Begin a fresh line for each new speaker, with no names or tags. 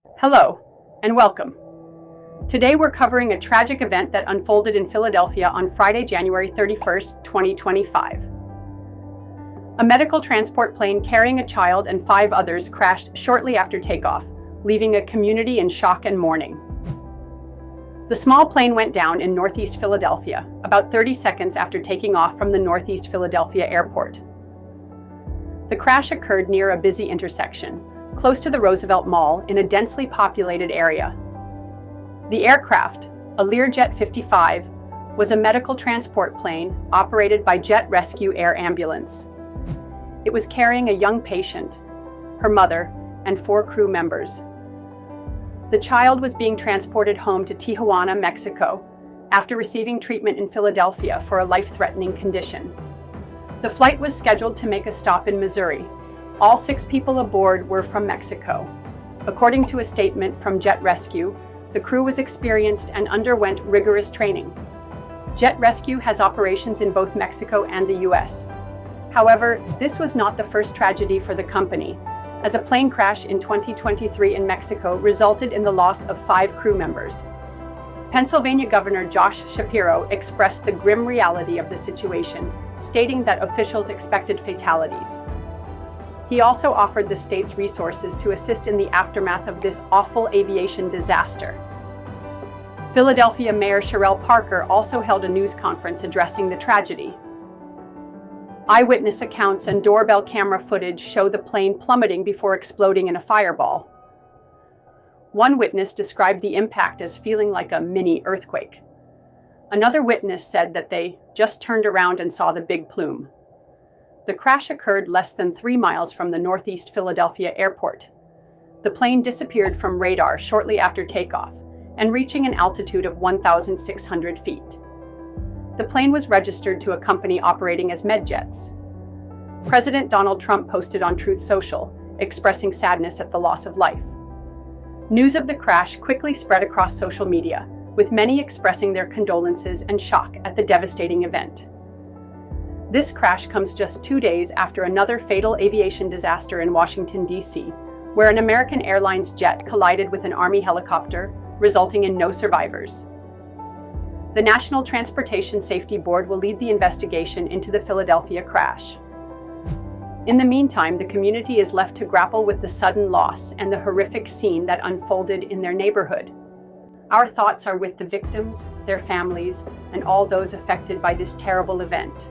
Hello, and welcome. Today we're covering a tragic event that unfolded in Philadelphia on Friday, January 31st, 2025. A medical transport plane carrying a child and 5 others crashed shortly after takeoff, leaving a community in shock and mourning. The small plane went down in northeast Philadelphia, about 30 seconds after taking off from the Northeast Philadelphia airport. The crash occurred near a busy intersection, close to the Roosevelt Mall in a densely populated area. The aircraft, a Learjet 55, was a medical transport plane operated by Jet Rescue Air Ambulance. It was carrying a young patient, her mother, and 4 crew members. The child was being transported home to Tijuana, Mexico, after receiving treatment in Philadelphia for a life-threatening condition. The flight was scheduled to make a stop in Missouri. All 6 people aboard were from Mexico. According to a statement from Jet Rescue, the crew was experienced and underwent rigorous training. Jet Rescue has operations in both Mexico and the US. However, this was not the first tragedy for the company, as a plane crash in 2023 in Mexico resulted in the loss of 5 crew members. Pennsylvania Governor Josh Shapiro expressed the grim reality of the situation, stating that officials expected fatalities. He also offered the state's resources to assist in the aftermath of this awful aviation disaster. Philadelphia Mayor Sherelle Parker also held a news conference addressing the tragedy. Eyewitness accounts and doorbell camera footage show the plane plummeting before exploding in a fireball. One witness described the impact as feeling like a mini earthquake. Another witness said that they just turned around and saw the big plume. The crash occurred less than 3 miles from the Northeast Philadelphia airport. The plane disappeared from radar shortly after takeoff and reaching an altitude of 1,600 feet. The plane was registered to a company operating as MedJets. President Donald Trump posted on Truth Social, expressing sadness at the loss of life. News of the crash quickly spread across social media, with many expressing their condolences and shock at the devastating event. This crash comes just 2 days after another fatal aviation disaster in Washington, D.C., where an American Airlines jet collided with an Army helicopter, resulting in no survivors. The National Transportation Safety Board will lead the investigation into the Philadelphia crash. In the meantime, the community is left to grapple with the sudden loss and the horrific scene that unfolded in their neighborhood. Our thoughts are with the victims, their families, and all those affected by this terrible event.